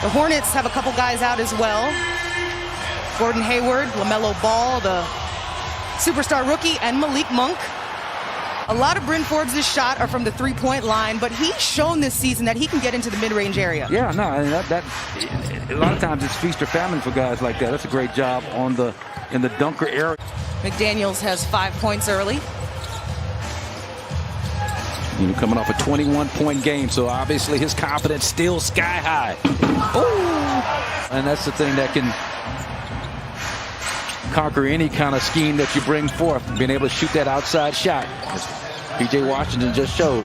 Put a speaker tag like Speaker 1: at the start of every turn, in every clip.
Speaker 1: The Hornets have a couple guys out as well. Gordon Hayward, LaMelo Ball, the superstar rookie, and Malik Monk. A lot of Bryn Forbes' shot are from the three-point line, but he's shown this season that he can get into the mid-range area.
Speaker 2: Yeah, no, I mean, a lot of times it's feast or famine for guys like that. That's a great job in the dunker area.
Speaker 1: McDaniels has 5 points early.
Speaker 2: You know, coming off a 21-point game, so obviously his confidence still sky high. Ooh. And that's the thing that can conquer any kind of scheme that you bring forth, being able to shoot that outside shot. As P.J. Washington just showed.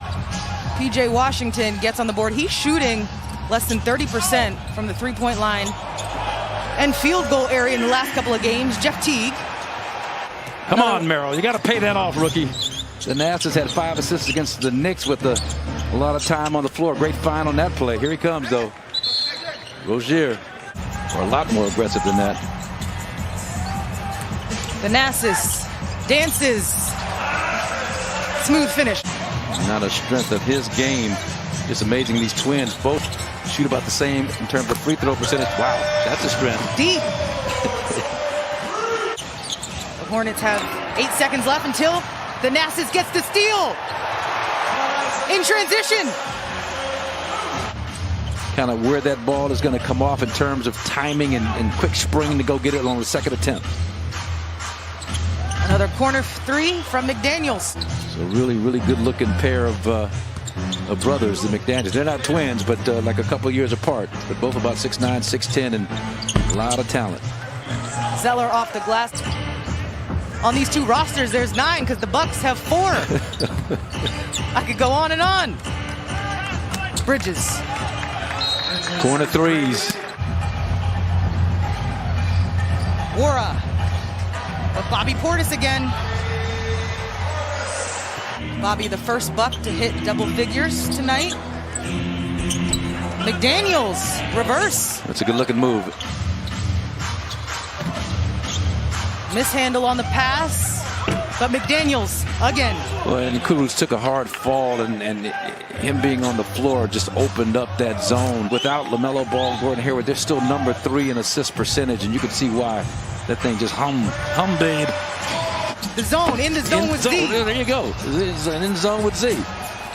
Speaker 1: P.J. Washington gets on the board. He's shooting less than 30% from the three-point line and field goal area in the last couple of games. Jeff Teague.
Speaker 2: Come on, Merrill. You got to pay that off, rookie. The Nats has had 5 assists against the Knicks with a lot of time on the floor. Great find on that play. Here he comes, though. Rozier, or a lot more aggressive than that.
Speaker 1: The Nassus dances. Smooth finish.
Speaker 2: Not a strength of his game. Just amazing. These twins both shoot about the same in terms of free throw percentage. Wow, that's a strength.
Speaker 1: Deep. The Hornets have 8 seconds left until the Nassus gets the steal. In transition.
Speaker 2: Kind of where that ball is going to come off in terms of timing and quick spring to go get it on the second attempt.
Speaker 1: Another corner three from McDaniels.
Speaker 2: So really, really good looking pair of brothers, the McDaniels. They're not twins, but like a couple years apart. But both about 6'9", 6'10", and a lot of talent.
Speaker 1: Zeller off the glass. On these two rosters, there's 9 because the Bucks have 4. I could go on and on. Bridges.
Speaker 2: Corner threes.
Speaker 1: Wara. But Bobby Portis again. Bobby, the first Buck to hit double figures tonight. McDaniels, reverse.
Speaker 2: That's a good looking move.
Speaker 1: Mishandle on the pass, but McDaniels again.
Speaker 2: Well, and Kuz took a hard fall, and him being on the floor just opened up that zone. Without LaMelo Ball, Gordon Hayward, they're still number 3 in assist percentage, and you can see why that thing just humdinger.
Speaker 1: The zone, in the zone with Z.
Speaker 2: There you go. In the zone with Z.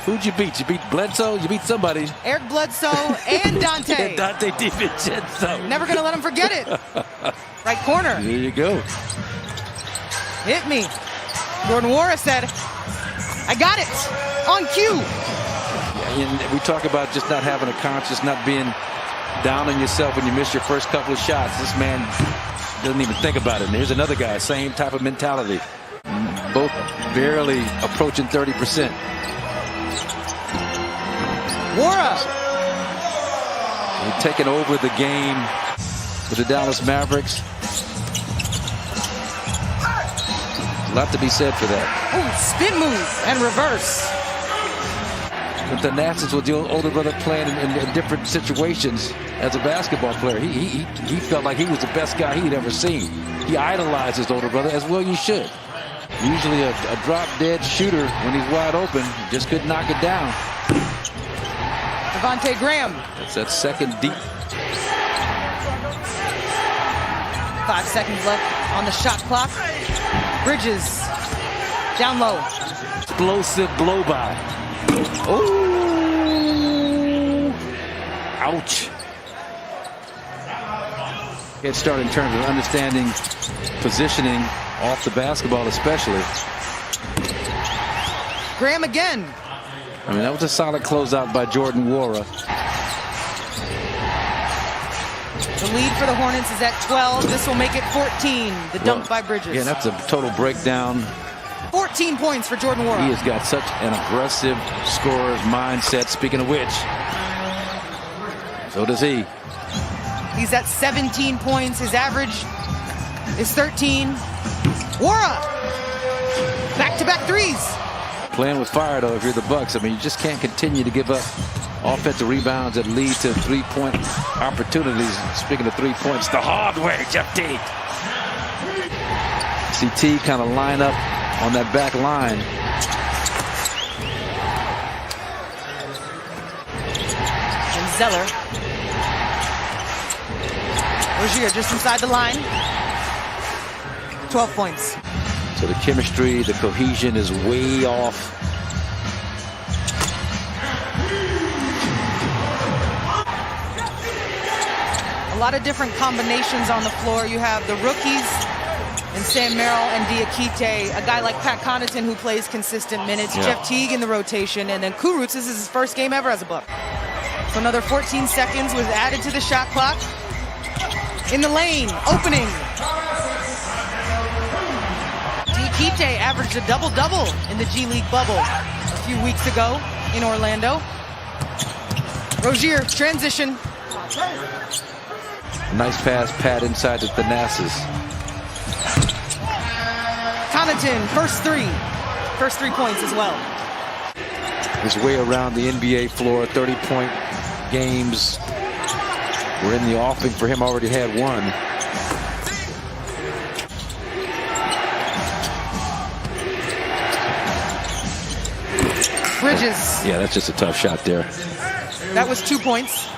Speaker 2: Who'd you beat? You beat Bledsoe? You beat somebody.
Speaker 1: Eric Bledsoe and Dante.
Speaker 2: And Dante DiVincenzo.
Speaker 1: Never going to let him forget it. Right corner.
Speaker 2: There you go.
Speaker 1: Hit me. Gordon Wara said, I got it. On cue.
Speaker 2: And we talk about just not having a conscience, not being down on yourself when you miss your first couple of shots. This man doesn't even think about it. And here's another guy, same type of mentality. Both barely approaching 30%.
Speaker 1: Wara.
Speaker 2: They're taking over the game with the Dallas Mavericks. A lot to be said for that.
Speaker 1: Ooh, spin move and reverse.
Speaker 2: But the Nats with the older brother playing in different situations as a basketball player. He felt like he was the best guy he'd ever seen. He idolized his older brother, as well you should. Usually a drop-dead shooter when he's wide open. Just couldn't knock it down.
Speaker 1: Devontae Graham.
Speaker 2: That's that second deep.
Speaker 1: 5 seconds left on the shot clock. Bridges. Down low.
Speaker 2: Explosive blow by. Oh! Ouch. Head start in terms of understanding positioning off the basketball, especially.
Speaker 1: Graham again.
Speaker 2: I mean, that was a solid closeout by Jordan Wara.
Speaker 1: The lead for the Hornets is at 12. This will make it 14. The dunk by Bridges.
Speaker 2: Yeah, that's a total breakdown.
Speaker 1: 14 points for Jordan Wara.
Speaker 2: He has got such an aggressive scorer's mindset. Speaking of which, so does he.
Speaker 1: He's at 17 points. His average is 13. Wara. Back-to-back threes.
Speaker 2: Playing with fire, though, if you're the Bucks. I mean, you just can't continue to give up offensive rebounds that lead to three-point opportunities. Speaking of 3 points, the hard way, Jeff Teague. See Teague kind of line up on that back line.
Speaker 1: And Zeller. Rozier just inside the line. 12 points.
Speaker 2: So the chemistry, the cohesion is way off.
Speaker 1: A lot of different combinations on the floor. You have the rookies and Sam Merrill and Diakite, a guy like Pat Connaughton who plays consistent minutes, Jeff Teague in the rotation, and then Kurucs, this is his first game ever as a Buck. So another 14 seconds was added to the shot clock. In the lane, opening. Diakite averaged a double-double in the G League bubble a few weeks ago in Orlando. Rozier, transition.
Speaker 2: Nice pass, Pat, inside the Thanasis.
Speaker 1: Connaughton, first three points as well.
Speaker 2: His way around the NBA floor, 30-point games. We're in the offing for him, already had one.
Speaker 1: Bridges.
Speaker 2: Yeah, that's just a tough shot there.
Speaker 1: That was 2 points.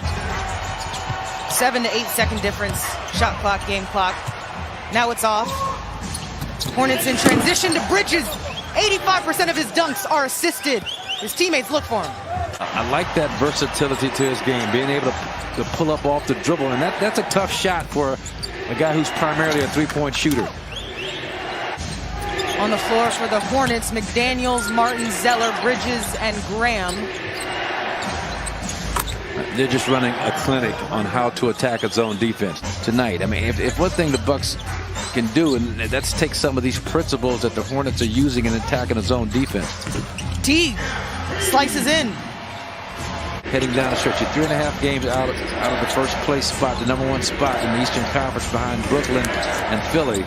Speaker 1: 7 to 8 second difference. Shot clock, game clock. Now it's off. Hornets in transition to Bridges. 85% of his dunks are assisted. His teammates look for him.
Speaker 2: I like that versatility to his game, being able to pull up off the dribble, and that's a tough shot for a guy who's primarily a three-point shooter.
Speaker 1: On the floor for the Hornets, McDaniels, Martin, Zeller, Bridges, and Graham.
Speaker 2: They're just running a clinic on how to attack a zone defense tonight. I mean, if one thing the Bucks can do, and that's take some of these principles that the Hornets are using in attacking a zone defense.
Speaker 1: Teague slices in.
Speaker 2: Heading down the stretch, 3.5 games out of the first place spot, the #1 spot in the Eastern Conference behind Brooklyn and Philly.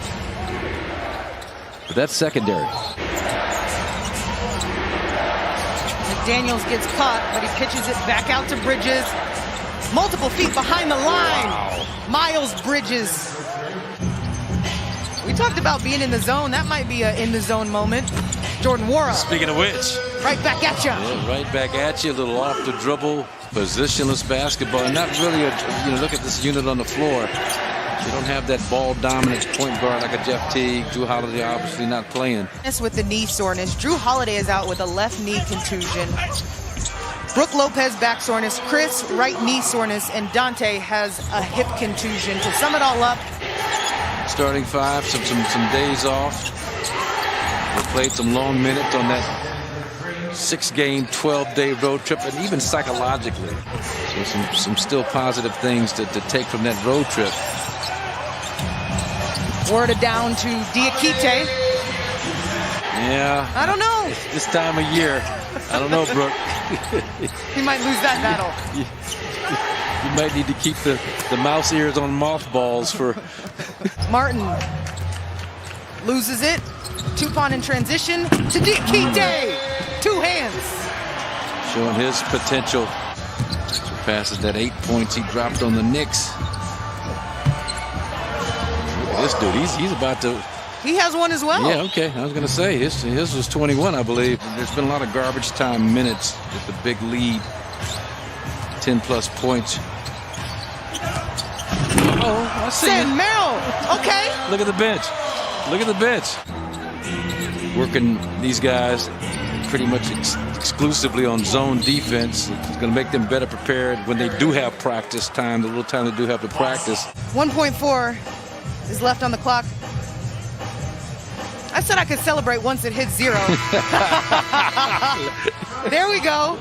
Speaker 2: But that's secondary.
Speaker 1: McDaniels gets caught, but he pitches it back out to Bridges. Multiple feet behind the line.
Speaker 2: Wow.
Speaker 1: Miles Bridges. We talked about being in the zone. That might be a in the zone moment. Jordan Wara.
Speaker 2: Speaking of which.
Speaker 1: Right back at you.
Speaker 2: Yeah, right back at you. A little off the dribble. Positionless basketball. And not really look at this unit on the floor. They don't have that ball-dominant point guard like a Jeff Teague. Drew Holiday obviously not playing.
Speaker 1: With the knee soreness. Drew Holiday is out with a left knee contusion. Brooke Lopez back soreness. Chris right knee soreness. And Dante has a hip contusion. To sum it all up.
Speaker 2: Starting five, some days off. They played some long minutes on that 6-game, 12-day road trip, and even psychologically. So some still positive things to take from that road trip.
Speaker 1: Worded down to Diakite.
Speaker 2: Yeah.
Speaker 1: I don't know.
Speaker 2: This time of year. I don't know, Brooke.
Speaker 1: He might lose that battle.
Speaker 2: You might need to keep the mouse ears on mothballs for...
Speaker 1: Martin loses it. Tupon in transition to Diakite. 2 hands.
Speaker 2: Showing his potential. Surpasses that 8 points he dropped on the Knicks. This dude, he's about to...
Speaker 1: He has one as well.
Speaker 2: Yeah, okay. I was going to say, his was 21, I believe. There's been a lot of garbage time minutes with the big lead. 10-plus points. Oh, I see
Speaker 1: Sam
Speaker 2: it.
Speaker 1: Merrill. Okay.
Speaker 2: Look at the bench. Look at the bench. Working these guys pretty much exclusively on zone defense. It's going to make them better prepared when they do have practice time, the little time they do have to practice.
Speaker 1: 1.4 is left on the clock. I said I could celebrate once it hit 0. There we go.